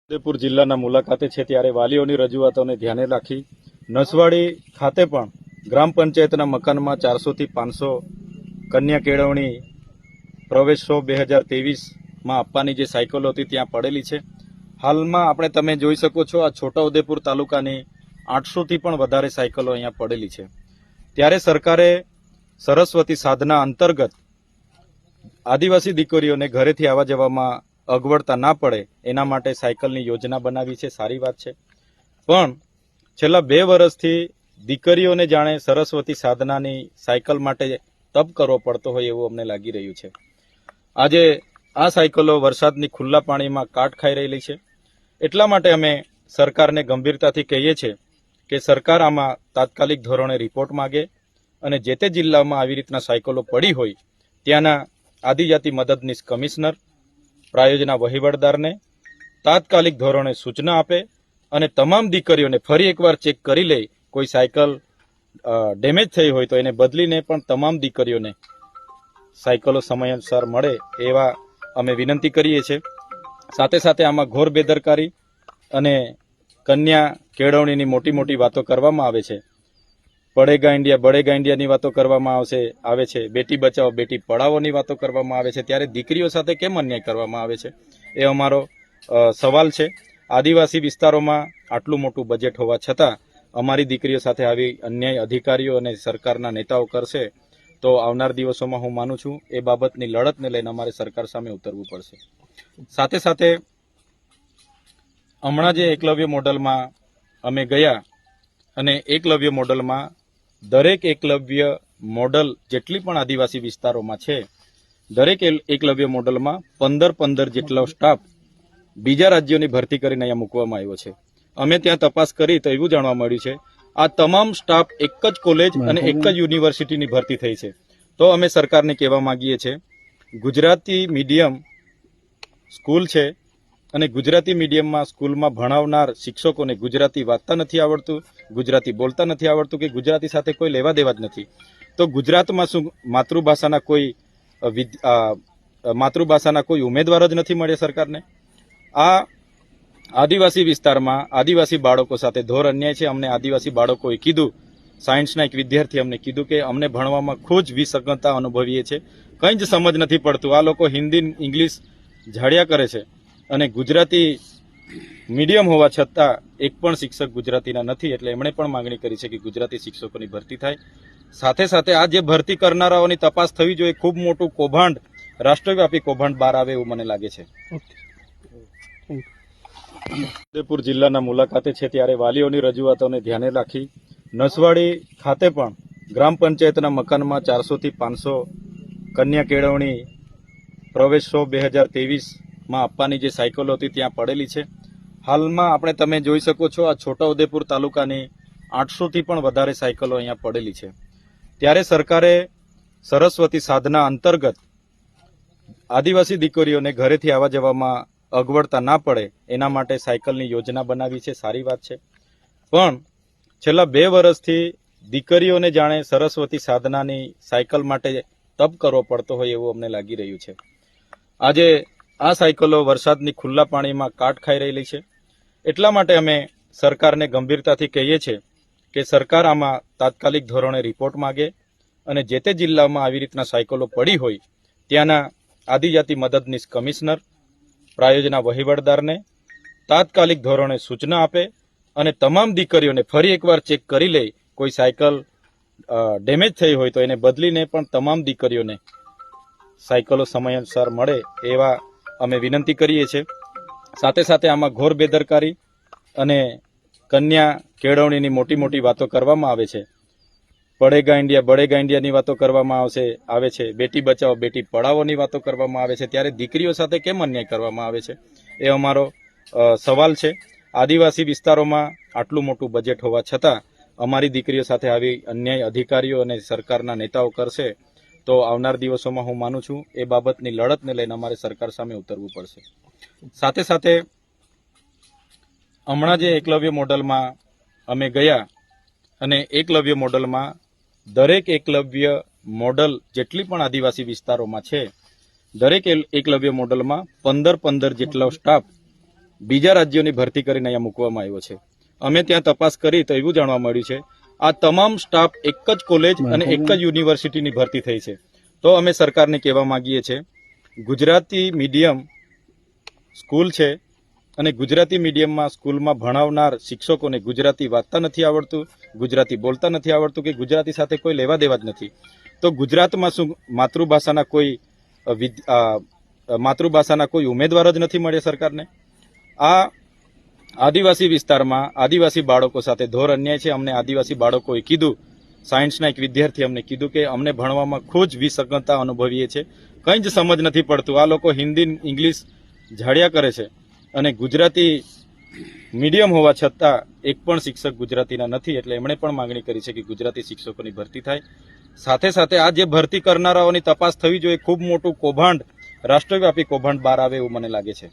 ઉદયપુર જિલ્લાના મુલાકાતે છે ત્યારે વાલીઓની રજૂઆતોને ધ્યાને રાખી નસવાડી ખાતે પણ ગ્રામ પંચાયતના મકાનમાં 400 થી 500 કન્યા કેળવણી પ્રવેશો 2023માં આપવાની જે સાયકલો હતી ત્યાં પડેલી છે। હાલમાં આપણે તમે જોઈ શકો છો આ છોટાઉદેપુર તાલુકાની 800 થી પણ વધારે સાયકલો અહીંયા પડેલી છે। ત્યારે સરકારે સરસ્વતી સાધના અંતર્ગત આદિવાસી દીકરીઓને ઘરેથી આવવા જવામાં અગવડતા ના પડે એના માટે સાયકલની યોજના બનાવી છે, સારી વાત છે। પણ છેલ્લા 2 વર્ષથી દીકરીઓને જાણે સરસ્વતી સાધનાની સાયકલ માટે તપ કરવો પડતો હોય એવું અમને લાગી રહ્યું છે। આજે આ સાયકલો વરસાદની ખુલ્લા પાણીમાં કાટ ખાઈ રહેલી છે। એટલા માટે અમે સરકારને ગંભીરતાથી કહીએ છીએ કે સરકાર આમાં તાત્કાલિક ધોરણે રિપોર્ટ માંગે અને જે તે જિલ્લામાં આવી રીતના સાયકલો પડી હોય ત્યાંના આદિજાતિ મદદનીશ કમિશનર પ્રાયોજના વહીવટદારને તાત્કાલિક ધોરણે સૂચના આપે અને તમામ દીકરીઓને ફરી એકવાર ચેક કરી લે। કોઈ સાયકલ ડેમેજ થઈ હોય તો એને બદલીને પણ તમામ દીકરીઓને સાયકલો સમયાનુસાર મળે એવા અમે વિનંતી કરીએ છીએ। સાથે સાથે આમાં ઘોર બેદરકારી અને કન્યા કેળવણીની મોટી મોટી વાતો કરવામાં આવે છે। બળેગા ઇન્ડિયાની વાતો કરવામાં આવે છે। બેટી બચાવો બેટી પઢાઓની વાતો કરવામાં આવે છે। ત્યારે દીકરીઓ સાથે કેમ અન્યાય કરવામાં આવે છે એ અમારો સવાલ છે। આદિવાસી વિસ્તારોમાં આટલું મોટું બજેટ હોવા છતાં અમારી દીકરીઓ સાથે આવી અન્યાય અધિકારીઓ અને સરકારના નેતાઓ કરશે તો આવનાર દિવસોમાં હું માનું છું એ બાબતની લડતને લઈને અમારે સરકાર સામે ઉતરવું પડશે। સાથે સાથે હમણાં જે એકલવ્ય મોડલમાં અમે ગયા અને એકલવ્ય મોડલમાં દરેક એકલવ્ય મોડલ જેટલી પણ આદિવાસી વિસ્તારોમાં છે દરેક એકલવ્ય મોડલમાં 15 જેટલો સ્ટાફ બીજા રાજ્યોની ભરતી કરીને અહીંયા મૂકવામાં આવ્યો છે। અમે ત્યાં તપાસ કરી તો એવું જાણવા મળ્યું છે આ તમામ સ્ટાફ એક જ કોલેજ અને એક જ યુનિવર્સિટીની ભરતી થઈ છે। તો અમે સરકારને કહેવા માંગીએ છીએ ગુજરાતી મીડિયમ સ્કૂલ છે અને ગુજરાતી મીડિયમમાં સ્કૂલમાં ભણાવનાર શિક્ષકોને ગુજરાતી વાંચતા નથી આવડતું, ગુજરાતી બોલતા નથી આવડતું કે ગુજરાતી સાથે કોઈ લેવા દેવા જ નથી। તો ગુજરાતમાં શું માતૃભાષાના કોઈ ઉમેદવાર જ નથી મળ્યા સરકારને? આ આદિવાસી વિસ્તારમાં આદિવાસી બાળકો સાથે ઘોર અન્યાય છે। અમને આદિવાસી બાળકોએ કીધું, સાયન્સના એક વિદ્યાર્થી અમને કીધું કે અમને ભણવામાં ખૂબ જ વિસંગતતા અનુભવીએ છીએ, કંઈ જ સમજ નથી પડતું। આ લોકો હિન્દી ઇંગ્લિશ ઝાડ્યા કરે છે અને ગુજરાતી મીડિયમ હોવા છતાં એક પણ શિક્ષક ગુજરાતીના નથી। એટલે એમણે પણ માંગણી કરી છે કે ગુજરાતી શિક્ષકોની ભરતી થાય। સાથે સાથે આ જે ભરતી કરનારાઓની તપાસ થવી જોઈએ। ખૂબ મોટું કૌભાંડ, રાષ્ટ્રવ્યાપી કૌભાંડ બહાર આવે એવું મને લાગે છે। ઉદયપુર જિલ્લાના મુલાકાતે છે ત્યારે વાલીઓની રજૂઆતોને ધ્યાને રાખી નસવાડી ખાતે પણ ગ્રામ પંચાયતના મકાનમાં 400 થી 500 કન્યા કેળવણી પ્રવેશો 2023માં આપવાની જે સાયકલો હતી ત્યાં પડેલી છે। હાલમાં આપણે તમે જોઈ શકો છો આ છોટાઉદેપુર તાલુકાની 800 થી પણ વધારે સાયકલો અહીંયા પડેલી છે। ત્યારે સરકારે સરસ્વતી સાધના અંતર્ગત આદિવાસી દીકરીઓને ઘરેથી આવવા જવામાં અગવડતા ના પડે એના માટે સાયકલની યોજના બનાવી છે, સારી વાત છે। પણ છેલ્લા 2 વર્ષથી દીકરીઓને જાણે સરસ્વતી સાધનાની સાયકલ માટે તપ કરવો પડતો હોય એવું અમને લાગી રહ્યું છે। આજે આ સાયકલો વરસાદની ખુલ્લા પાણીમાં કાટ ખાઈ રહેલી છે। એટલા માટે અમે સરકારને ગંભીરતાથી કહીએ છીએ કે સરકાર આમાં તાત્કાલિક ધોરણે રિપોર્ટ માંગે અને જે તે જિલ્લામાં આવી રીતના સાયકલો પડી હોય ત્યાંના આદિજાતિ મદદનીશ કમિશનર પ્રાયોજના વહીવટદારને તાત્કાલિક ધોરણે સૂચના આપે અને તમામ દીકરીઓને ફરી એકવાર ચેક કરી લે। કોઈ સાયકલ ડેમેજ થઈ હોય તો એને બદલીને પણ તમામ દીકરીઓને સાયકલો સમયાનુસાર મળે એવા અમે વિનંતી કરીએ છીએ। સાથે સાથે આમાં ઘોર બેદરકારી અને કન્યા કેળવણીની મોટી મોટી વાતો કરવામાં આવે છે। બળેગા ઇન્ડિયાની વાતો કરવામાં આવે છે। બેટી બચાવો બેટી પઢાઓની વાતો કરવામાં આવે છે। ત્યારે દીકરીઓ સાથે કેમ અન્યાય કરવામાં આવે છે એ અમારો સવાલ છે। આદિવાસી વિસ્તારોમાં આટલું મોટું બજેટ હોવા છતાં અમારી દીકરીઓ સાથે આવી અન્યાય અધિકારીઓ અને સરકારના નેતાઓ કરશે તો આવનાર દિવસોમાં હું માનું છું એ બાબતની લડતને લઈને અમારે સરકાર સામે ઉતરવું પડશે। સાથે સાથે હમણાં જે એકલવ્ય મોડલમાં અમે ગયા અને એકલવ્ય મોડલમાં દરેક એકલવ્ય મોડલ જેટલી પણ આદિવાસી વિસ્તારોમાં છે દરેક એકલવ્ય મોડલમાં 15 જેટલો સ્ટાફ બીજા રાજ્યોની ભરતી કરીને અહીંયા મૂકવામાં આવ્યો છે. અમે ત્યાં તપાસ કરી તો એવું જાણવા મળ્યું છે આ તમામ સ્ટાફ એક જ કોલેજ અને એક જ યુનિવર્સિટીની ભરતી થઈ છે. તો અમે સરકારને કહેવા માંગીએ છીએ ગુજરાતી મીડિયમ સ્કૂલ છે અને ગુજરાતી મીડિયમમાં સ્કૂલમાં ભણાવનાર શિક્ષકોને ગુજરાતી વાંચતા નથી આવડતું, ગુજરાતી બોલતા નથી આવડતું કે ગુજરાતી સાથે કોઈ લેવા દેવા જ નથી. તો ગુજરાતમાં શું માતૃભાષાના કોઈ ઉમેદવાર જ નથી મળે સરકારને? આ આદિવાસી વિસ્તારમાં આદિવાસી બાળકો સાથે ઘોર અન્યાય છે. અમને આદિવાસી બાળકોએ કીધું, સાયન્સના એક વિદ્યાર્થી અમને કીધું કે અમને ભણવામાં ખૂબ જ વિસંગતતા અનુભવીએ છીએ, કંઈ જ સમજ નથી પડતું. આ લોકો હિન્દી ઇંગ્લિશ ઝાડ્યા કરે છે અને ગુજરાતી મીડિયમ હોવા છતાં એક પણ શિક્ષક ગુજરાતીના નથી. એટલે એમણે પણ માંગણી કરી છે કે ગુજરાતી શિક્ષકોની ભરતી થાય. સાથે સાથે આ જે ભરતી કરનારાઓની તપાસ થવી જોઈએ. ખૂબ મોટું કૌભાંડ, રાષ્ટ્રવ્યાપી કૌભાંડ બહાર આવે એવું મને લાગે છે.